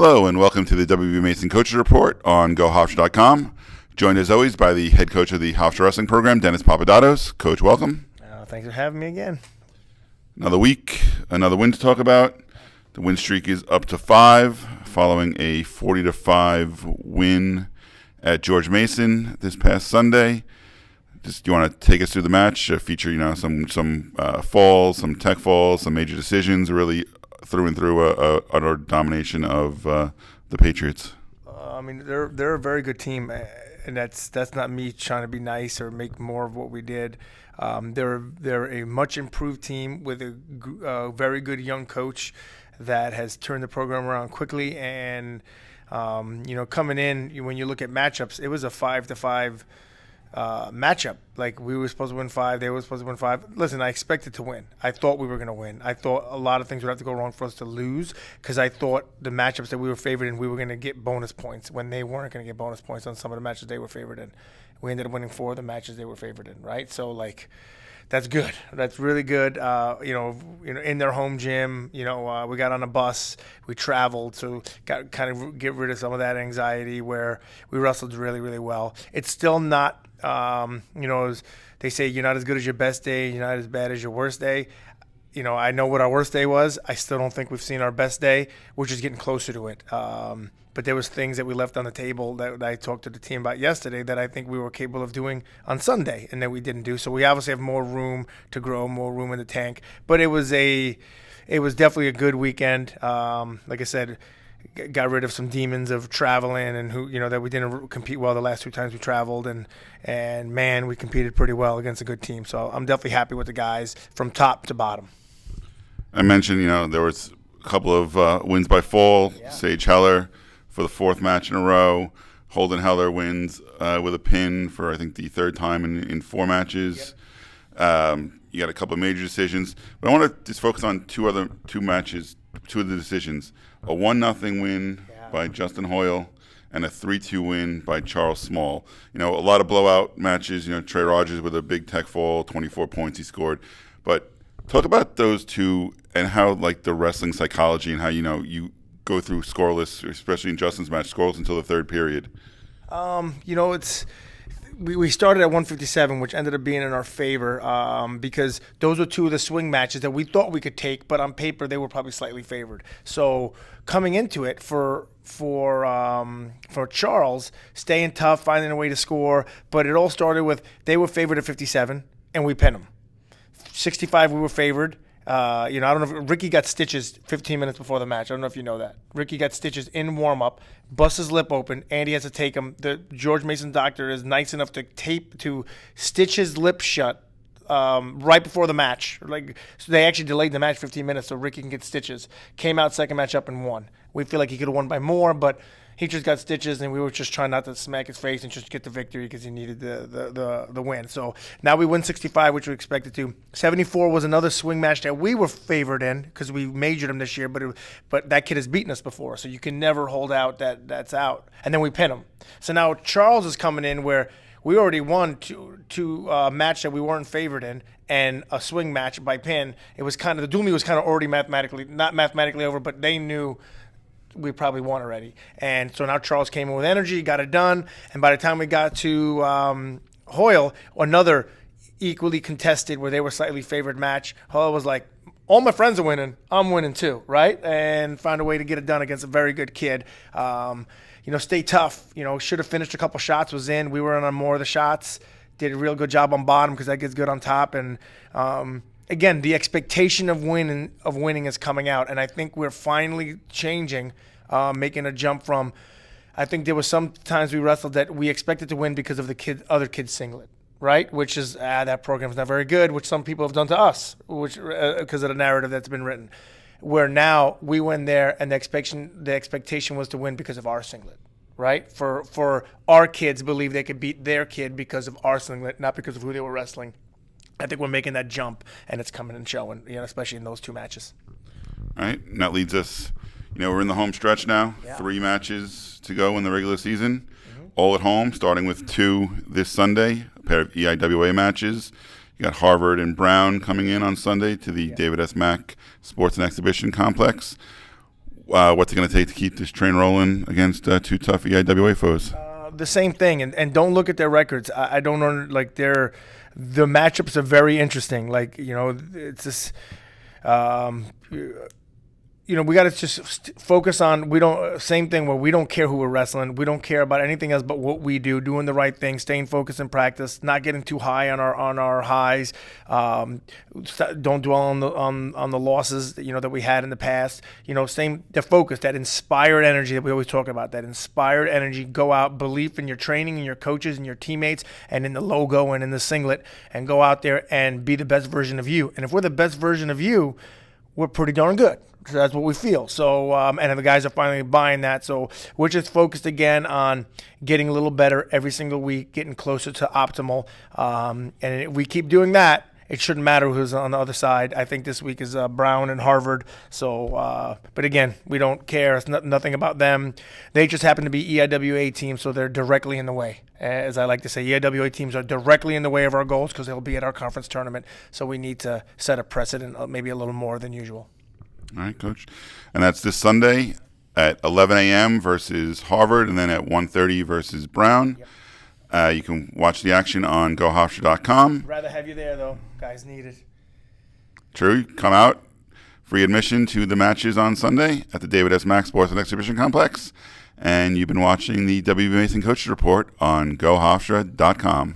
Hello and welcome to the WB Mason Coaches Report on GoHofstra.com. Joined as always by the head coach of the Hofstra Wrestling Program, Dennis Papadatos. Coach, welcome. Thanks for having me again. Another week, another win to talk about. The win streak is up to 5 following a 40-5 win at George Mason this past Sunday. Just, do you want to take us through the match? Feature, some falls, some tech falls, some major decisions, really through and through a utter domination of the Patriots. They're a very good team, and that's not me trying to be nice or make more of what we did. They're a much improved team with a very good young coach that has turned the program around quickly. And coming in, when you look at matchups, it was a 5-5 matchup. Like, we were supposed to win 5, they were supposed to win 5. Listen, I expected to win. I thought we were going to win. I thought a lot of things would have to go wrong for us to lose, because I thought the matchups that we were favored in, we were going to get bonus points when they weren't going to get bonus points on some of the matches they were favored in. We ended up winning 4 of the matches they were favored in, right? So, that's good. That's really good. In their home gym, we got on a bus, we traveled, so got kind of get rid of some of that anxiety where we wrestled really, really well. It's still not, as they say, you're not as good as your best day, you're not as bad as your worst day. I know what our worst day was. I still don't think we've seen our best day. We're just getting closer to it. But there was things that we left on the table that I talked to the team about yesterday that I think we were capable of doing on Sunday and that we didn't do. So we obviously have more room to grow, more room in the tank. But it was definitely a good weekend. Like I said, got rid of some demons of traveling and that we didn't compete well the last 2 times we traveled. And man, we competed pretty well against a good team. So I'm definitely happy with the guys from top to bottom. I mentioned, there was a couple of wins by fall. Yeah. Sage Heller for the 4th match in a row. Holden Heller wins with a pin for, I think, the 3rd time in 4 matches. Yep. You got a couple of major decisions. But I want to just focus on 2 matches, 2 of the decisions. A 1-0 win by Justin Hoyle and a 3-2 win by Charles Small. A lot of blowout matches. Trey Rogers with a big tech fall, 24 points he scored. But talk about those 2 and how, the wrestling psychology and how, you go through scoreless, especially in Justin's match, scoreless until the 3rd period. We started at 157, which ended up being in our favor because those were 2 of the swing matches that we thought we could take, but on paper they were probably slightly favored. So coming into it for Charles, staying tough, finding a way to score, but it all started with they were favored at 57 and we pinned them. 65 we were favored. I don't know if Ricky got stitches 15 minutes before the match. I don't know if you know that. Ricky got stitches in warm-up, busts his lip open. Andy has to take him. The George Mason doctor is nice enough to stitch his lip shut right before the match. So they actually delayed the match 15 minutes so Ricky can get stitches. Came out second match up and won. We feel like he could have won by more, but he just got stitches, and we were just trying not to smack his face and just get the victory because he needed the win. So now we win 65, which we expected to. 74 was another swing match that we were favored in because we majored him this year, but that kid has beaten us before, so you can never hold out that's out. And then we pin him. So now Charles is coming in where we already won two match that we weren't favored in and a swing match by pin. It was kind of, the Doomy was kind of already not mathematically over, but they knew we probably won already. And so now Charles came in with energy, got it done. And by the time we got to Hoyle, another equally contested where they were slightly favored match, Hoyle was like, all my friends are winning, I'm winning too, right? And found a way to get it done against a very good kid. Stay tough. Should have finished a couple shots, was in. We were on more of the shots. Did a real good job on bottom because that gets good on top. And again, the expectation of winning is coming out, and I think we're finally changing, making a jump from. I think there was some times we wrestled that we expected to win because of the other kid's singlet, right? Which is that program's not very good, which some people have done to us, which because of the narrative that's been written. Where now we win there, and the expectation was to win because of our singlet. Right? For our kids believe they could beat their kid because of our singlet, not because of who they were wrestling. I think we're making that jump, and it's coming and showing, especially in those 2 matches. All right. And that leads us, we're in the home stretch now. Yeah. 3 matches to go in the regular season, all at home, starting with 2 this Sunday, a pair of EIWA matches. You got Harvard and Brown coming in on Sunday to the David S. Mack Sports and Exhibition Complex. what's it going to take to keep this train rolling against two tough EIWA foes? The same thing, and don't look at their records. I don't know, like the matchups are very interesting. Like, it's this. We got to just focus on, same thing where we don't care who we're wrestling. We don't care about anything else but what we do, doing the right thing, staying focused in practice, not getting too high on our highs. Don't dwell on the losses that we had in the past. The focus, that inspired energy that we always talk about, that inspired energy. Go out, belief in your training and your coaches and your teammates and in the logo and in the singlet, and go out there and be the best version of you. And if we're the best version of you, we're pretty darn good. So that's what we feel. So, and the guys are finally buying that. So we're just focused again on getting a little better every single week, getting closer to optimal. And if we keep doing that, it shouldn't matter who's on the other side. I think this week is Brown and Harvard. So, but again, we don't care. It's nothing about them. They just happen to be EIWA teams, so they're directly in the way. As I like to say, EIWA teams are directly in the way of our goals because they'll be at our conference tournament. So we need to set a precedent, maybe a little more than usual. All right, Coach. And that's this Sunday at 11 a.m. versus Harvard, and then at 1:30 versus Brown. Yep. You can watch the action on GoHofstra.com. Rather have you there, though. Guys need it. True. Come out. Free admission to the matches on Sunday at the David S. Mack Sports and Exhibition Complex. And you've been watching the WB Mason Coaches Report on GoHofstra.com.